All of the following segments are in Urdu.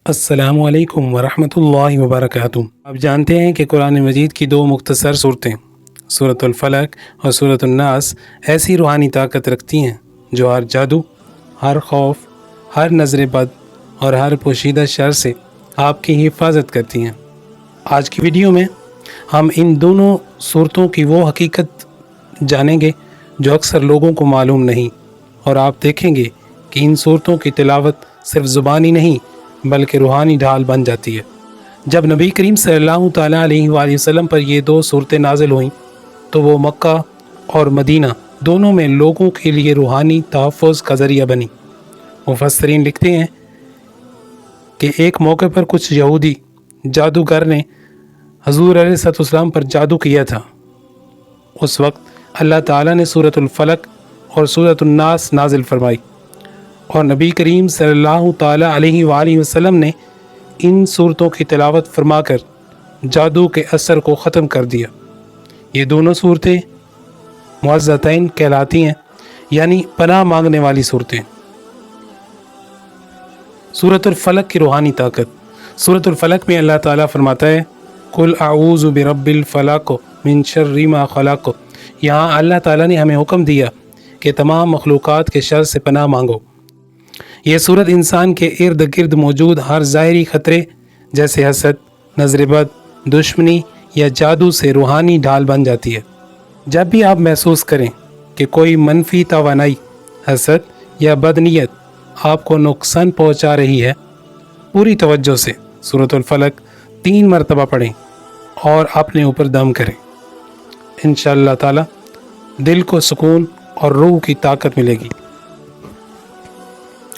السلام علیکم ورحمۃ اللہ وبرکاتہ۔ آپ جانتے ہیں کہ قرآن مجید کی دو مختصر صورتیں سورۃ الفلق اور سورۃ الناس ایسی روحانی طاقت رکھتی ہیں جو ہر جادو، ہر خوف، ہر نظر بد اور ہر پوشیدہ شر سے آپ کی حفاظت کرتی ہیں۔ آج کی ویڈیو میں ہم ان دونوں صورتوں کی وہ حقیقت جانیں گے جو اکثر لوگوں کو معلوم نہیں، اور آپ دیکھیں گے کہ ان صورتوں کی تلاوت صرف زبانی نہیں بلکہ روحانی ڈھال بن جاتی ہے۔ جب نبی کریم صلی اللہ تعالیٰ علیہ وآلہ وسلم پر یہ دو صورتیں نازل ہوئیں تو وہ مکہ اور مدینہ دونوں میں لوگوں کے لیے روحانی تحفظ کا ذریعہ بنی۔ مفسرین لکھتے ہیں کہ ایک موقع پر کچھ یہودی جادوگر نے حضور علیہ الصلوۃ والسلام پر جادو کیا تھا۔ اس وقت اللہ تعالیٰ نے سورۃ الفلق اور سورۃ الناس نازل فرمائی، اور نبی کریم صلی اللہ تعالیٰ علیہ وآلہ وسلم نے ان صورتوں کی تلاوت فرما کر جادو کے اثر کو ختم کر دیا۔ یہ دونوں صورتیں معوذتین کہلاتی ہیں، یعنی پناہ مانگنے والی صورتیں۔ سورۃ الفلق کی روحانی طاقت۔ سورۃ الفلق میں اللہ تعالیٰ فرماتا ہے قل اعوذ برب الفلق من شر ما خلق۔ یہاں اللہ تعالیٰ نے ہمیں حکم دیا کہ تمام مخلوقات کے شر سے پناہ مانگو۔ یہ صورت انسان کے ارد گرد موجود ہر ظاہری خطرے جیسے حسد، نظر بد، دشمنی یا جادو سے روحانی ڈھال بن جاتی ہے۔ جب بھی آپ محسوس کریں کہ کوئی منفی توانائی، حسد یا بدنیت آپ کو نقصان پہنچا رہی ہے، پوری توجہ سے سورۃ الفلق 3 مرتبہ پڑھیں اور اپنے اوپر دم کریں۔ انشاءاللہ تعالی دل کو سکون اور روح کی طاقت ملے گی۔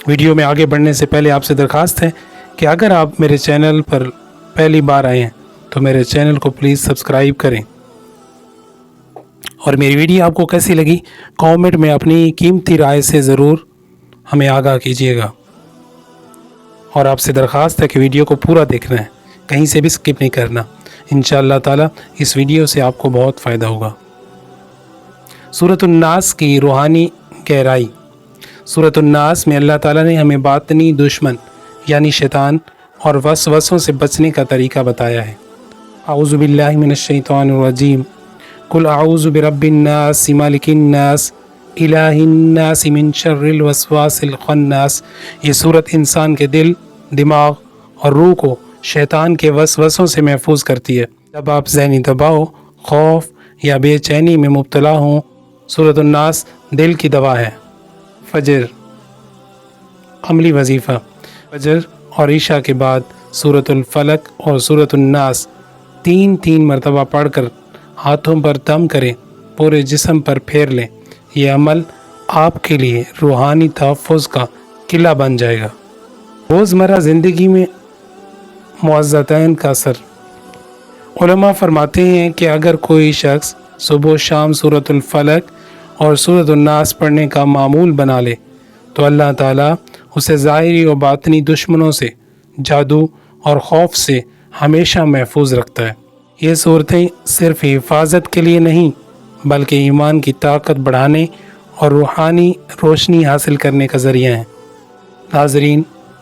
ویڈیو میں آگے بڑھنے سے پہلے آپ سے درخواست ہے کہ اگر آپ میرے چینل پر پہلی بار آئے ہیں تو میرے چینل کو پلیز سبسکرائب کریں، اور میری ویڈیو آپ کو کیسی لگی کامنٹ میں اپنی قیمتی رائے سے ضرور ہمیں آگاہ کیجیے گا، اور آپ سے درخواست ہے کہ ویڈیو کو پورا دیکھنا ہے، کہیں سے بھی سکپ نہیں کرنا۔ انشاءاللہ تعالی اس ویڈیو سے آپ کو بہت فائدہ ہوگا۔ سورۃ الناس کی روحانی گہرائی۔ سورۃ الناس میں اللہ تعالیٰ نے ہمیں باطنی دشمن یعنی شیطان اور وسوسوں سے بچنے کا طریقہ بتایا ہے۔ اعوذ باللہ من الشیطان الرجیم، قل اعوذ برب الناس مالک الناس الہ الناس من شر الوسواس الخناس۔ یہ صورت انسان کے دل، دماغ اور روح کو شیطان کے وسوسوں سے محفوظ کرتی ہے۔ جب آپ ذہنی دباؤ، خوف یا بے چینی میں مبتلا ہوں، سورۃ الناس دل کی دوا ہے۔ فجر عملی وظیفہ۔ فجر اور عشاء کے بعد سورۃ الفلق اور سورۃ الناس 3 مرتبہ پڑھ کر ہاتھوں پر دم کریں، پورے جسم پر پھیر لیں۔ یہ عمل آپ کے لیے روحانی تحفظ کا قلعہ بن جائے گا۔ روزمرہ زندگی میں معوذتین کا اثر۔ علماء فرماتے ہیں کہ اگر کوئی شخص صبح و شام سورۃ الفلق اور سورۃ الناس پڑھنے کا معمول بنا لے تو اللہ تعالیٰ اسے ظاہری و باطنی دشمنوں سے، جادو اور خوف سے ہمیشہ محفوظ رکھتا ہے۔ یہ صورتیں صرف حفاظت کے لیے نہیں بلکہ ایمان کی طاقت بڑھانے اور روحانی روشنی حاصل کرنے کا ذریعہ ہیں۔ ناظرین،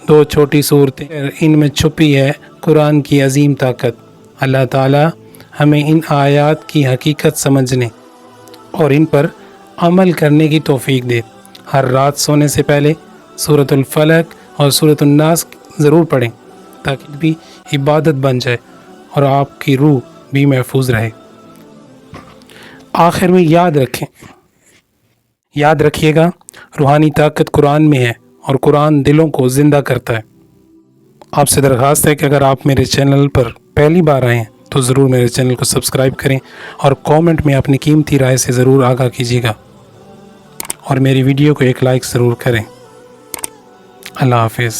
2 چھوٹی صورتیں، ان میں چھپی ہے قرآن کی عظیم طاقت۔ اللہ تعالیٰ ہمیں ان آیات کی حقیقت سمجھنے اور ان پر عمل کرنے کی توفیق دے۔ ہر رات سونے سے پہلے سورۃ الفلق اور سورۃ الناس ضرور پڑھیں تاکہ بھی عبادت بن جائے اور آپ کی روح بھی محفوظ رہے۔ آخر میں یاد رکھیے گا، روحانی طاقت قرآن میں ہے اور قرآن دلوں کو زندہ کرتا ہے۔ آپ سے درخواست ہے کہ اگر آپ میرے چینل پر پہلی بار آئے ہیں تو ضرور میرے چینل کو سبسکرائب کریں، اور کامنٹ میں اپنی قیمتی رائے سے ضرور آگاہ کیجیے گا، اور میری ویڈیو کو ایک لائک ضرور کریں۔ اللہ حافظ۔